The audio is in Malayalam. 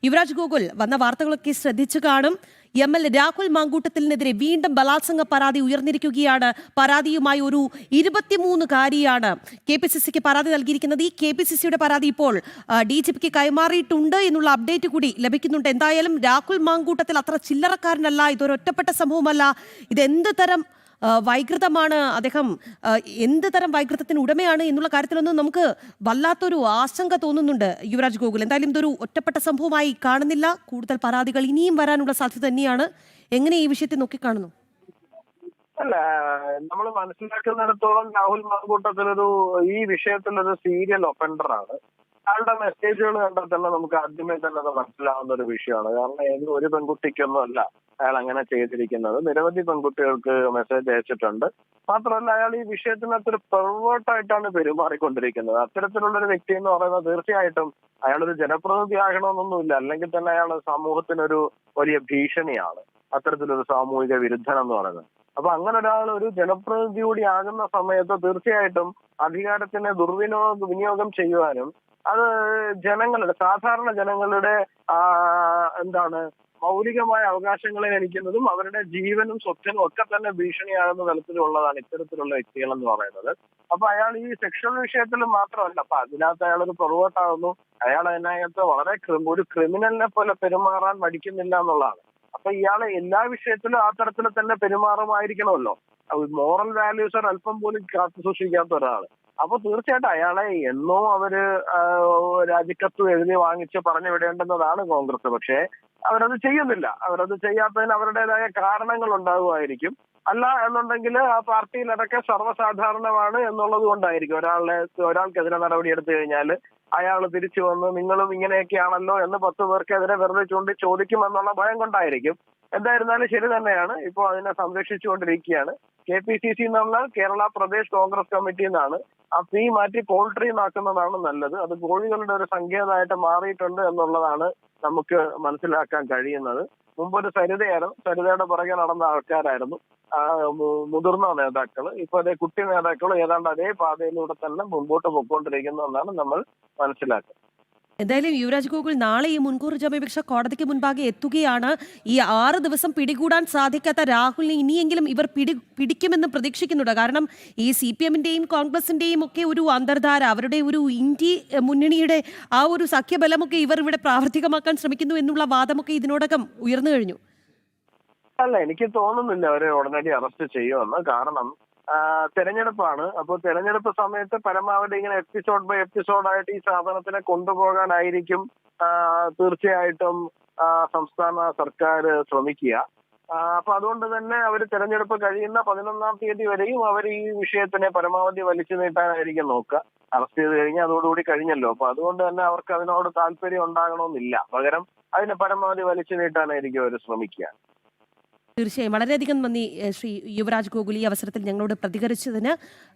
യുവരാജ് ഗോകുൽ വന്ന വാർത്തകളൊക്കെ ശ്രദ്ധിച്ചു കാണും. ML രാഹുൽ മാങ്കൂട്ടത്തിനെതിരെ വീണ്ടും ബലാത്സംഗ പരാതി ഉയർന്നിരിക്കുകയാണ്. പരാതിയുമായി ഒരു 23-കാരിയാണ് KPCCക്ക് പരാതി നൽകിയിരിക്കുന്നത്. ഈ KPCCയുടെ പരാതി ഇപ്പോൾ DGPക്ക് കൈമാറിയിട്ടുണ്ട് എന്നുള്ള അപ്ഡേറ്റ് കൂടി ലഭിക്കുന്നുണ്ട്. എന്തായാലും രാഹുൽ മാങ്കൂട്ടത്തിൽ അത്ര ചില്ലറക്കാരനല്ല, ഇതൊരു ഒറ്റപ്പെട്ട സംഭവമല്ല. ഇതെന്ത് തരം വൈകൃതമാണ്, അദ്ദേഹം എന്ത് തരം വൈകൃതത്തിന് ഉടമയാണ് എന്നുള്ള കാര്യത്തിലൊന്നും നമുക്ക് വല്ലാത്തൊരു ആശങ്ക തോന്നുന്നുണ്ട് യുവരാജ് ഗോകുൽ. എന്തായാലും ഇതൊരു ഒറ്റപ്പെട്ട സംഭവമായി കാണുന്നില്ല, കൂടുതൽ പരാതികൾ ഇനിയും വരാനുള്ള സാധ്യത തന്നെയാണ്. എങ്ങനെ ഈ വിഷയത്തെ നോക്കിക്കാണുന്നു? അല്ല, നമ്മൾ മനസ്സിലാക്കുന്നിടത്തോളം രാഹുൽ മാങ്കൂട്ടത്തിലൊരു ഈ വിഷയത്തിലൊരു സീരിയൽ ഒഫൻഡറാണ്. അയാളുടെ മെസ്സേജുകൾ കണ്ടാൽ തന്നെ നമുക്ക് ആദ്യമേ തന്നെ അത് മനസ്സിലാവുന്ന ഒരു വിഷയമാണ്. കാരണം ഒരു പെൺകുട്ടിക്കൊന്നും അല്ല അയാൾ അങ്ങനെ ചെയ്തിരിക്കുന്നത്. നിരവധി പെൺകുട്ടികൾക്ക് മെസ്സേജ് അയച്ചിട്ടുണ്ട്. മാത്രമല്ല, അയാൾ ഈ വിഷയത്തിനകത്തൊരു പെർവേർട്ടായിട്ടാണ് പെരുമാറിക്കൊണ്ടിരിക്കുന്നത്. അത്തരത്തിലുള്ളൊരു വ്യക്തി എന്ന് പറയുന്നത് തീർച്ചയായിട്ടും അയാളൊരു ജനപ്രതിനിധി ആകണമെന്നൊന്നുമില്ല, അല്ലെങ്കിൽ തന്നെ അയാൾ സമൂഹത്തിനൊരു വലിയ ഭീഷണിയാണ്, അത്തരത്തിലൊരു സാമൂഹിക വിരുദ്ധൻ എന്ന് പറയുന്നത്. അപ്പൊ അങ്ങനെ ഒരാൾ ഒരു ജനപ്രതിനിധി കൂടി ആകുന്ന സമയത്ത് തീർച്ചയായിട്ടും അധികാരത്തിനെ വിനിയോഗം ചെയ്യുവാനും അത് സാധാരണ ജനങ്ങളുടെ മൗലികമായ അവകാശങ്ങളെ ഹനിക്കുന്നതും അവരുടെ ജീവനും സ്വത്തിനും ഒക്കെ തന്നെ ഭീഷണിയാകുന്ന തലത്തിലുള്ളതാണ് ഇത്തരത്തിലുള്ള വ്യക്തികൾ എന്ന് പറയുന്നത്. അപ്പൊ അയാൾ ഈ സെക്ഷൽ വിഷയത്തിൽ മാത്രമല്ല, അപ്പൊ അതിനകത്ത് അയാൾ ഒരു പുറകോട്ടാകുന്നു. അയാൾ അതിനകത്ത് വളരെ ഒരു ക്രിമിനലിനെ പോലെ പെരുമാറാൻ മടിക്കുന്നില്ല എന്നുള്ളതാണ്. അപ്പൊ ഇയാളെ എല്ലാ വിഷയത്തിലും ആ തരത്തിൽ തന്നെ പെരുമാറുമായിരിക്കണമല്ലോ. മോറൽ വാല്യൂസ് അല്പം പോലും കാത്തു സൂക്ഷിക്കാത്ത ഒരാള്. അപ്പൊ തീർച്ചയായിട്ടും അയാളെ എന്നോ അവര് രാജിക്കത്ത് എഴുതി വാങ്ങിച്ച് പറഞ്ഞു വിടേണ്ടുന്നതാണ് കോൺഗ്രസ്. പക്ഷേ അവരത് ചെയ്യുന്നില്ല. അവരത് ചെയ്യാത്തതിന് അവരുടേതായ കാരണങ്ങൾ ഉണ്ടാകുമായിരിക്കും. അല്ല എന്നുണ്ടെങ്കിൽ ആ പാർട്ടിയിലടക്കം സർവ്വസാധാരണമാണ് എന്നുള്ളത് കൊണ്ടായിരിക്കും. ഒരാൾക്കെതിരെ നടപടി എടുത്തു കഴിഞ്ഞാൽ അയാൾ തിരിച്ചു വന്ന് നിങ്ങളും ഇങ്ങനെയൊക്കെയാണല്ലോ എന്ന് 10 പേർക്കെതിരെ വെറുതെ ചോദിക്കുമെന്നുള്ള ഭയം കൊണ്ടായിരിക്കും. എന്തായിരുന്നാലും ശരി തന്നെയാണ്. ഇപ്പോൾ അതിനെ സംരക്ഷിച്ചുകൊണ്ടിരിക്കുകയാണ്. KPCC എന്നുള്ള കേരള പ്രദേശ് കോൺഗ്രസ് കമ്മിറ്റി എന്നാണ്. ആ പി മാറ്റി പോൾട്രി എന്നാക്കുന്നതാണ് നല്ലത്. അത് കോഴികളുടെ ഒരു സങ്കേതമായിട്ട് മാറിയിട്ടുണ്ട് എന്നുള്ളതാണ് നമുക്ക് മനസ്സിലാക്കാൻ കഴിയുന്നത്. മുമ്പൊരു സരിതയുടെ പുറകെ നടന്ന ആൾക്കാരായിരുന്നു മുതിർന്ന നേതാക്കൾ. ഇപ്പൊ അതേ കുട്ടി നേതാക്കൾ ഏതാണ്ട് അതേ പാതയിലൂടെ തന്നെ മുമ്പോട്ട് പോയിക്കൊണ്ടിരിക്കുന്നു എന്നാണ് നമ്മൾ മനസ്സിലാക്കുന്നത്. എന്തായാലും യുവരാജ് ഗോകുൽ നാളെ ഈ മുൻകൂർ ജാമ്യാപേക്ഷ കോടതിക്ക് മുൻപാകെ എത്തുകയാണ്. ഈ 6 ദിവസം പിടികൂടാൻ സാധിക്കാത്ത രാഹുലിനെ ഇനിയെങ്കിലും ഇവർ പിടിക്കുമെന്ന് പ്രതീക്ഷിക്കുന്നുണ്ട്. കാരണം ഈ CPM-ന്റെയും കോൺഗ്രസിന്റെയും ഒക്കെ ഒരു അന്തർധാര, അവരുടെ ഒരു ഇന്ത്യ മുന്നണിയുടെ ആ ഒരു സഖ്യബലമൊക്കെ ഇവർ ഇവിടെ പ്രാവർത്തികമാക്കാൻ ശ്രമിക്കുന്നു എന്നുള്ള വാദമൊക്കെ ഇതിനോടകം ഉയർന്നു കഴിഞ്ഞു. അല്ല, എനിക്ക് തോന്നുന്നില്ല അവരെ ഉടനടി അറസ്റ്റ് ചെയ്യുമെന്ന്. കാരണം തെരഞ്ഞെടുപ്പാണ്. അപ്പോൾ തെരഞ്ഞെടുപ്പ് സമയത്ത് പരമാവധി ഇങ്ങനെ എപ്പിസോഡ് ബൈ എപ്പിസോഡായിട്ട് ഈ സാധനത്തിനെ കൊണ്ടുപോകാനായിരിക്കും തീർച്ചയായിട്ടും സംസ്ഥാന സർക്കാർ ശ്രമിക്കുക. അപ്പൊ അതുകൊണ്ട് തന്നെ അവർ തെരഞ്ഞെടുപ്പ് കഴിയുന്ന 11-ാം തീയതി വരെയും അവർ ഈ വിഷയത്തിനെ പരമാവധി വലിച്ചു നീട്ടാനായിരിക്കും നോക്കുക. അറസ്റ്റ് ചെയ്ത് കഴിഞ്ഞാൽ അതോടുകൂടി കഴിഞ്ഞല്ലോ. അപ്പൊ അതുകൊണ്ട് തന്നെ അവർക്ക് അതിനോട് താല്പര്യം ഉണ്ടാകണമെന്നില്ല. പകരം അതിനെ പരമാവധി വലിച്ചു നീട്ടാനായിരിക്കും അവർ ശ്രമിക്കുക. തീർച്ചയായും വളരെയധികം നന്ദി ശ്രീ യുവരാജ് ഗോകുൽ, ഈ അവസരത്തിൽ ഞങ്ങളോട് പ്രതികരിച്ചതിന്.